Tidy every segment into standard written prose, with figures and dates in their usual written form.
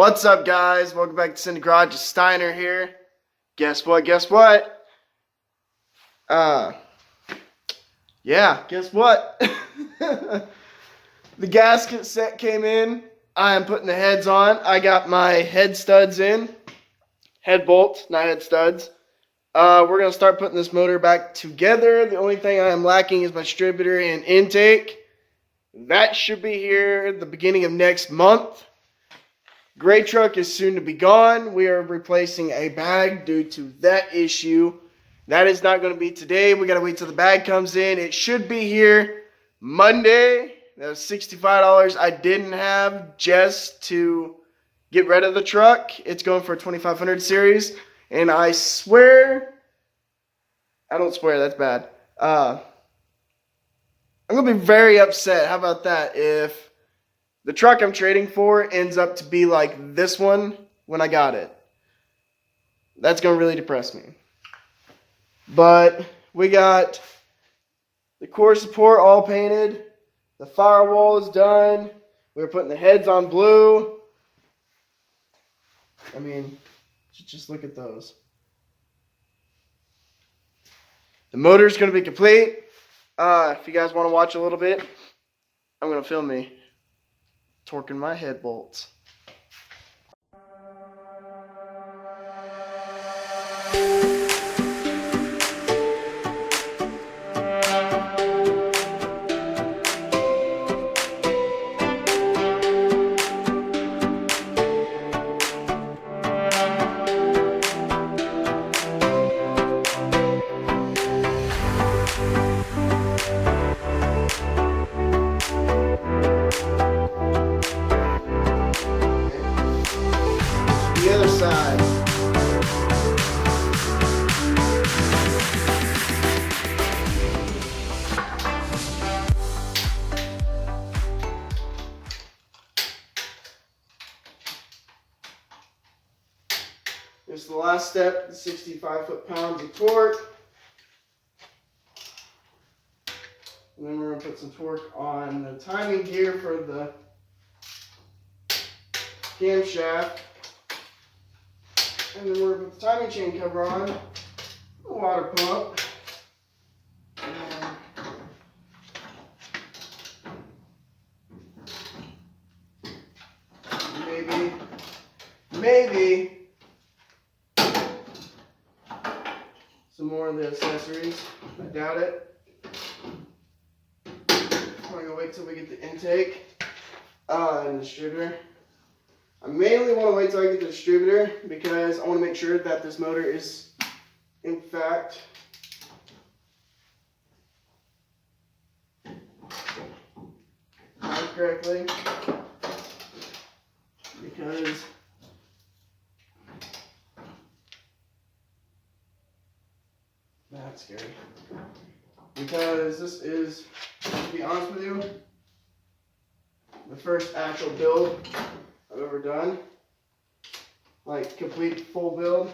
What's up, guys? Welcome back to Cindy Garage. It's Steiner here. Guess what? Guess what? Yeah, guess what? The gasket set came in. I am putting the heads on. I got my head studs in. Head bolts, not head studs. We're going to start putting this motor back together. The only thing I am lacking is my distributor and intake. That should be here at the beginning of next month. Gray truck is soon to be gone. We are replacing a bag due to that issue. That is not going to be today. We got to wait till the bag comes in. It should be here Monday. That was $65 I didn't have just to get rid of the truck. It's going for a 2500 series. And I swear, I don't swear, that's bad. I'm going to be very upset. How about that? If the truck I'm trading for ends up to be like this one when I got it. That's going to really depress me. But we got the core support all painted. The firewall is done. We're putting the heads on blue. I mean, just look at those. The motor's going to be complete. If you guys want to watch a little bit, I'm going to film me torquing my head bolts. The other side. This is the last step, the 65 foot-pounds of torque. And then we're going to put some torque on the timing gear for the camshaft. And then we're going to put the timing chain cover on, the water pump, and maybe some more of the accessories. I doubt it. I'm going to wait till we get the intake and the distributor. I mainly want to wait till I get the distributor because I want to make sure that this motor is, in fact, timed correctly. Because that's scary. Because this is, to be honest with you, the first actual build I've ever done, like complete full build.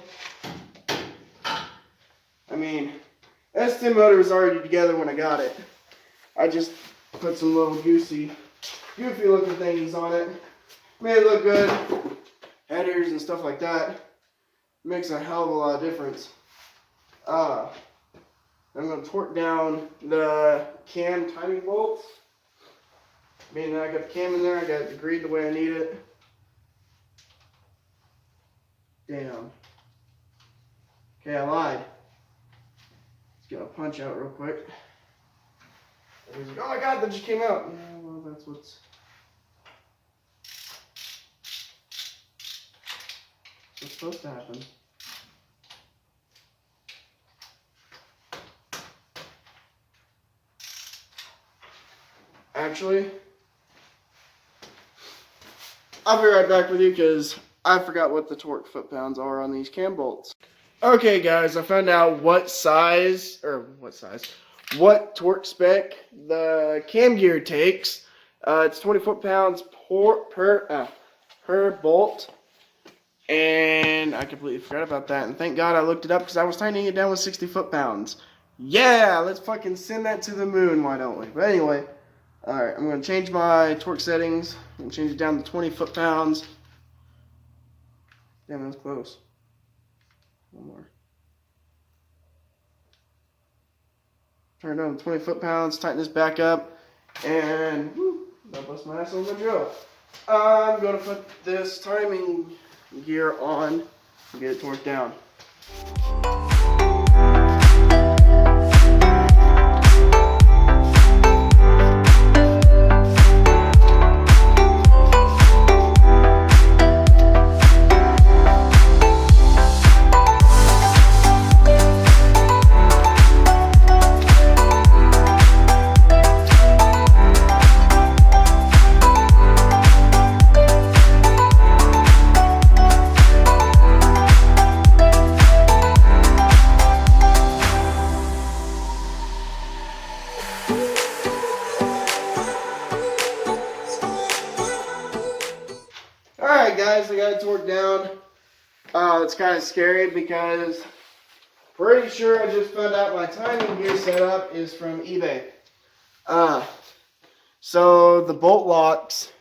I mean, S10 motor was already together when I got it. I just put some little goofy looking things on it. Made it look good. Headers and stuff like that. Makes a hell of a lot of difference. I'm going to torque down the cam timing bolts. Meaning I got the cam in there, I got it degreed the way I need it. Damn. Okay, I lied. Let's get a punch out real quick. He's like, oh my god, that just came out. Yeah, well, that's what's supposed to happen. Actually, I'll be right back with you because I forgot what the torque foot-pounds are on these cam bolts. Okay, guys, I found out what torque spec the cam gear takes. It's 20 foot-pounds per bolt. And I completely forgot about that. And thank God I looked it up because I was tightening it down with 60 foot-pounds. Yeah, let's fucking send that to the moon, why don't we? But anyway, alright, I'm going to change my torque settings. I'm going to change it down to 20 foot-pounds. Damn, that was close. One more. Turn it on 20 foot-pounds, tighten this back up, and woo, that bust my ass on the drill. I'm going to put this timing gear on and get it torqued down. Alright guys, I got it torqued down. It's kind of scary because pretty sure I just found out my timing gear setup is from eBay. So the bolt locks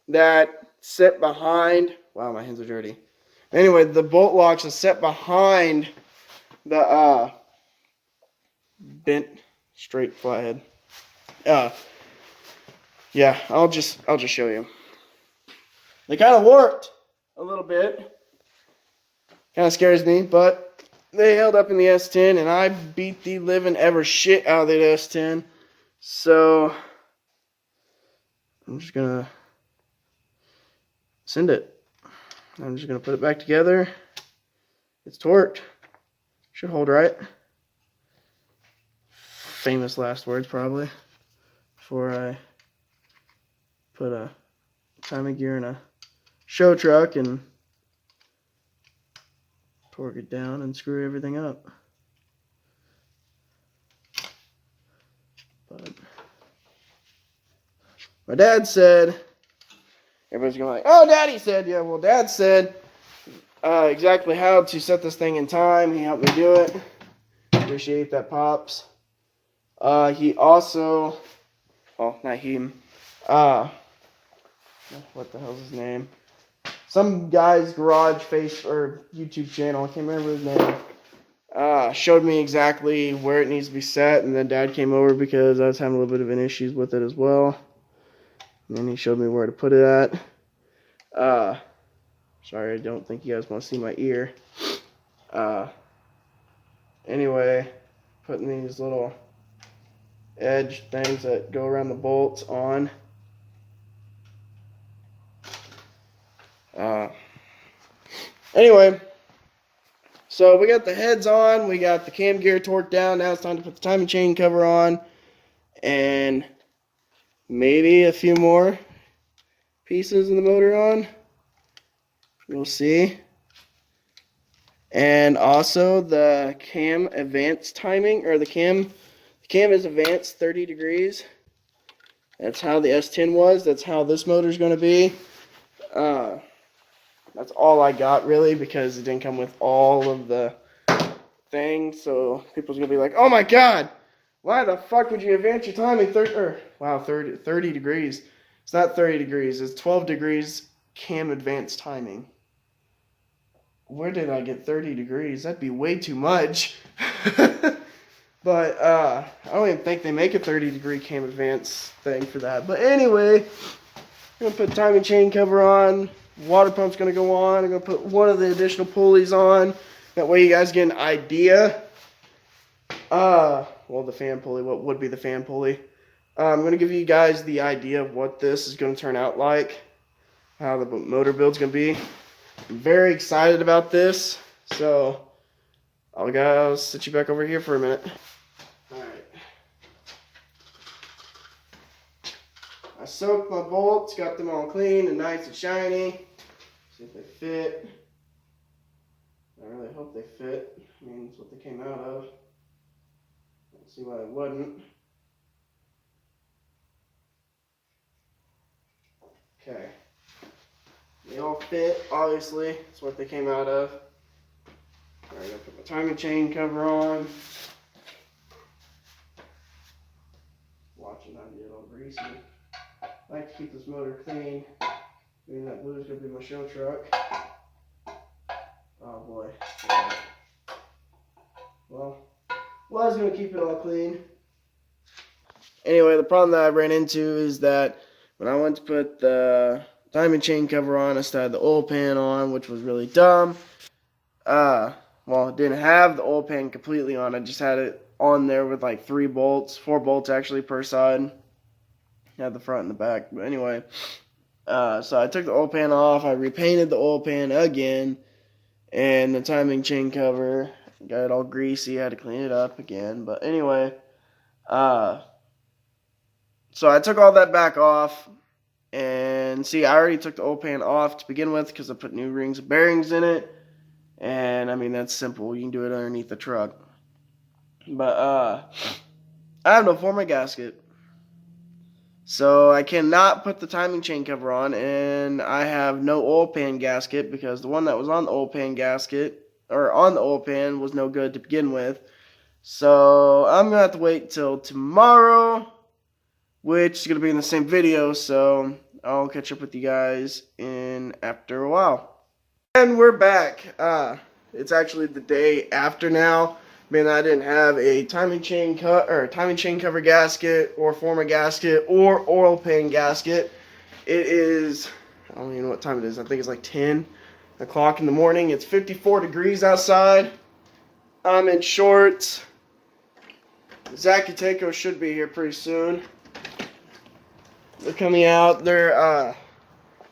that sit behind, wow, my hands are dirty. Anyway, the bolt locks that sit behind the bent straight flathead. Yeah, I'll just show you. They kind of warped a little bit. Kind of scares me, but they held up in the S10, and I beat the living ever shit out of that S10. So I'm just gonna send it. I'm just gonna put it back together. It's torqued. Should hold right. Famous last words probably before I put a timing gear in a show truck and torque it down and screw everything up. But my dad said, everybody's going like, oh, Daddy said, yeah, well, Dad said exactly how to set this thing in time. He helped me do it. Appreciate that, Pops. He also, oh, not him, what the hell's his name? Some guy's garage face or YouTube channel, I can't remember his name, showed me exactly where it needs to be set, and then Dad came over because I was having a little bit of an issues with it as well. And then he showed me where to put it at. Sorry, I don't think you guys want to see my ear. Anyway, putting these little edge things that go around the bolts on. Anyway, so we got the heads on, we got the cam gear torqued down. Now it's time to put the timing chain cover on, and maybe a few more pieces in the motor on. We'll see. And also the cam advanced timing, or the cam is advanced 30 degrees. That's how the S10 was. That's how this motor is going to be. That's all I got really, because it didn't come with all of the things. So people's going to be like, oh my God, why the fuck would you advance your timing 30 degrees? It's not 30 degrees. It's 12 degrees cam advanced timing. Where did I get 30 degrees? That'd be way too much. But I don't even think they make a 30 degree cam advance thing for that. But anyway, I'm going to put the timing chain cover on. Water pump's going to go on. I'm going to put one of the additional pulleys on. That way you guys get an idea. Well, the fan pulley, what would be the fan pulley. I'm going to give you guys the idea of what this is going to turn out like. How the motor build's going to be. I'm very excited about this. So I'll sit you back over here for a minute. Alright. I soaked my bolts, got them all clean and nice and shiny. See if they fit. I really hope they fit. I mean, it's what they came out of. Let's see why they wouldn't. Okay. They all fit, obviously. That's what they came out of. Alright, I'll put my timing chain cover on. Watch it not get all greasy. I like to keep this motor clean. Being that blue is going to be my show truck. was going to keep it all clean. Anyway, the problem that I ran into is that when I went to put the timing chain cover on, I still had the oil pan on, which was really dumb. Well, it didn't have the oil pan completely on. I just had it on there with like 4 bolts actually per side. Had the front and the back. But anyway, so I took the oil pan off. I repainted the oil pan again. And the timing chain cover got it all greasy. I had to clean it up again. But anyway, so I took all that back off. And see, I already took the oil pan off to begin with because I put new rings and bearings in it. And I mean, that's simple. You can do it underneath the truck. But I have no former gasket. So I cannot put the timing chain cover on, and I have no oil pan gasket because the one that was on the oil pan gasket, or on the oil pan, was no good to begin with. So I'm going to have to wait till tomorrow, which is going to be in the same video, so I'll catch up with you guys after a while. And we're back. It's actually the day after now. Man, I didn't have a timing chain cover gasket or former gasket or oil pan gasket. It is, I don't even know what time it is. I think it's like 10 o'clock in the morning. It's 54 degrees outside. I'm in shorts. Zach and Takeo should be here pretty soon. They're coming out. They're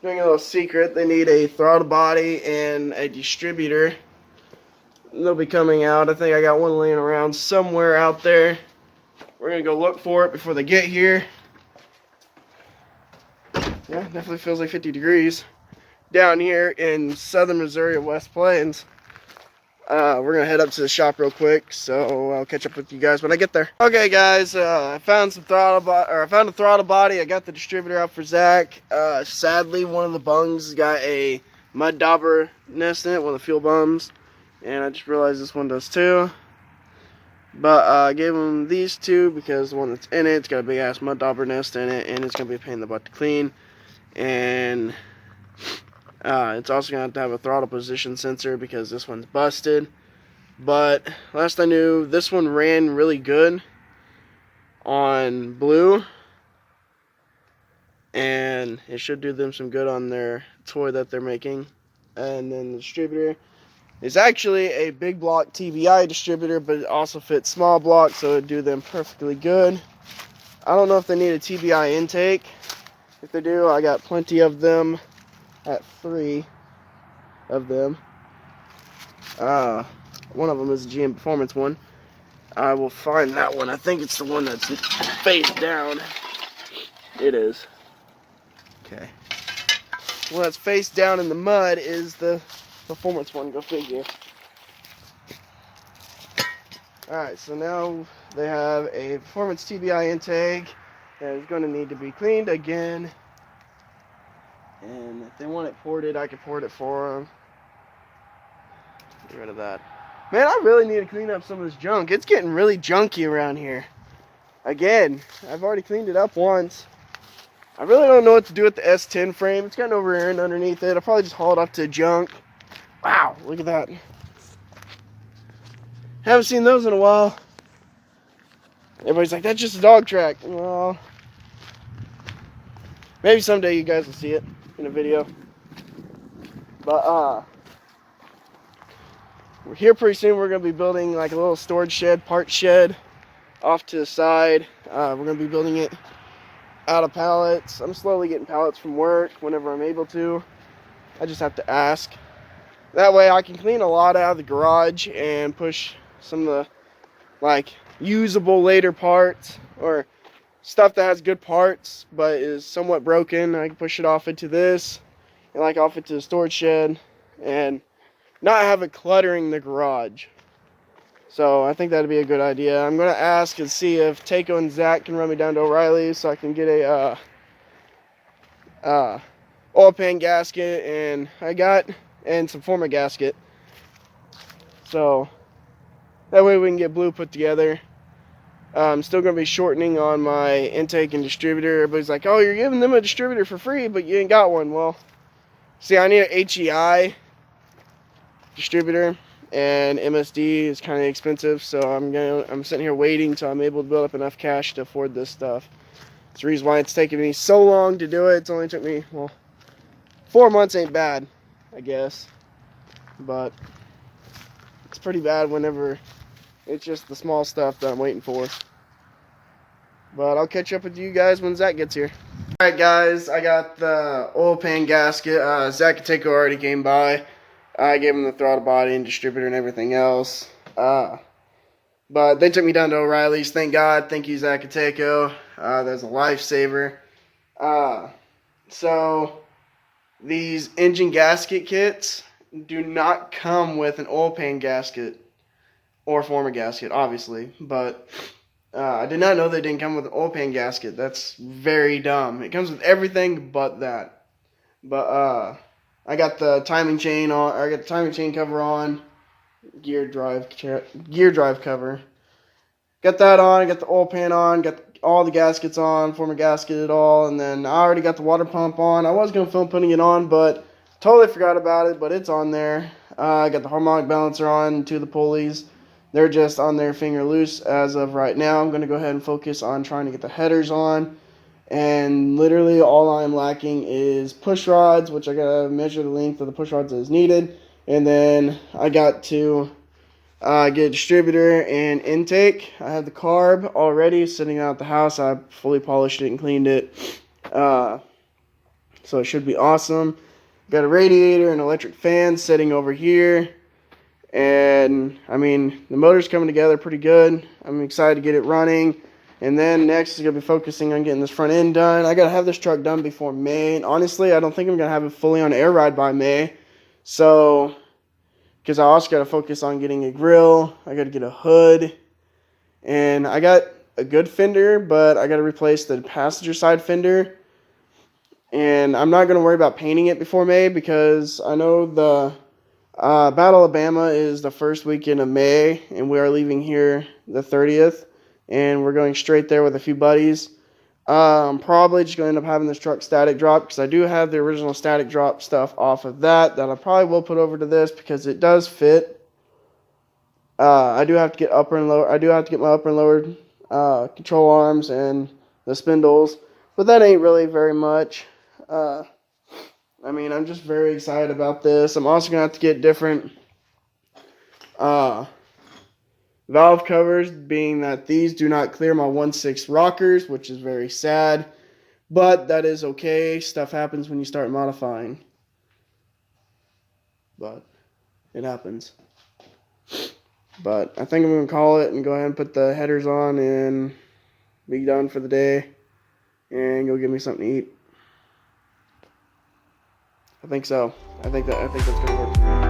doing a little secret. They need a throttle body and a distributor. They'll be coming out. I think I got one laying around somewhere out there. We're going to go look for it before they get here. Yeah, definitely feels like 50 degrees down here in southern Missouri and West Plains. We're going to head up to the shop real quick, so I'll catch up with you guys when I get there. Okay, guys, I found a throttle body. I got the distributor out for Zach. Sadly, one of the bungs got a mud dauber nest in it, one of the fuel bums. And I just realized this one does too. But I gave him these two because the one that's in it's got a big ass mud dauber nest in it, and it's going to be a pain in the butt to clean. And it's also going to have a throttle position sensor because this one's busted. But last I knew, this one ran really good on blue. And it should do them some good on their toy that they're making. And then the distributor. It's actually a big block TBI distributor, but it also fits small block, so it would do them perfectly good. I don't know if they need a TBI intake. If they do, I got plenty of them at 3 of them. One of them is a GM Performance one. I will find that one. I think it's the one that's face down. It is. Okay. The one that's face down in the mud is the Performance one, go figure. Alright, so now they have a Performance TBI intake that is going to need to be cleaned again. And if they want it ported, I can port it for them. Get rid of that. Man, I really need to clean up some of this junk. It's getting really junky around here. Again, I've already cleaned it up once. I really don't know what to do with the S10 frame. It's got no rear end underneath it. I'll probably just haul it off to junk. Wow, look at that. Haven't seen those in a while. Everybody's like, that's just a dog track. Well, maybe someday you guys will see it in a video. But, we're here pretty soon. We're going to be building like a little storage shed, part shed off to the side. We're going to be building it out of pallets. I'm slowly getting pallets from work whenever I'm able to. I just have to ask. That way I can clean a lot out of the garage and push some of the like usable later parts or stuff that has good parts but is somewhat broken. I can push it off into this and like off into the storage shed and not have it cluttering the garage. So I think that'd be a good idea. I'm going to ask and see if Takeo and Zach can run me down to O'Reilly's so I can get a oil pan gasket and some former gasket. So that way we can get blue put together. I'm still going to be shortening on my intake and distributor. Everybody's like, oh, you're giving them a distributor for free, but you ain't got one. Well, see, I need an HEI distributor, and MSD is kind of expensive, so I'm sitting here waiting till I'm able to build up enough cash to afford this stuff. That's the reason why it's taken me so long to do it. It's only took me, well, 4 months ain't bad, I guess, but it's pretty bad whenever it's just the small stuff that I'm waiting for. But I'll catch up with you guys when Zach gets here. Alright guys, I got the oil pan gasket. Zacateko already came by. I gave him the throttle body and distributor and everything else. But they took me down to O'Reilly's. Thank God. Thank you, Zacateko. That's a lifesaver. So these engine gasket kits do not come with an oil pan gasket or former gasket, obviously. But I did not know they didn't come with an oil pan gasket. That's very dumb. It comes with everything but that. But I got the timing chain on. I got the timing chain cover on. Gear drive cover. Got that on. I got the oil pan on. Got all the gaskets on. Former gasket at all. And then I already got the water pump on. I was gonna film putting it on, but totally forgot about it. But it's on there. I got the harmonic balancer on. 2 of the pulleys. They're just on their finger loose as of right now. I'm gonna go ahead and focus on trying to get the headers on. And literally all I'm lacking is push rods, which I gotta measure the length of the push rods as needed. And then I got to get a distributor and intake. I have the carb already sitting out at the house. I fully polished it and cleaned it. So it should be awesome. Got a radiator and electric fan sitting over here. And I mean, the motor's coming together pretty good. I'm excited to get it running. And then next is going to be focusing on getting this front end done. I got to have this truck done before May. And honestly, I don't think I'm going to have it fully on air ride by May. So, because I also got to focus on getting a grill. I got to get a hood. And I got a good fender, but I got to replace the passenger side fender. And I'm not going to worry about painting it before May because I know the Battle Alabama is the first weekend of May. And we are leaving here the 30th. And we're going straight there with a few buddies. I'm probably just going to end up having this truck static drop because I do have the original static drop stuff off of that I probably will put over to this because it does fit. I do have to get upper and lower. I do have to get my upper and lower control arms and the spindles, but that ain't really very much. I mean, I'm just very excited about this. I'm also gonna have to get different valve covers, being that these do not clear my 1/6 rockers, which is very sad, but that is okay. Stuff happens when you start modifying, but it happens. But I think I'm going to call it and go ahead and put the headers on and be done for the day and go get me something to eat. I think so. I think that's going to work for me.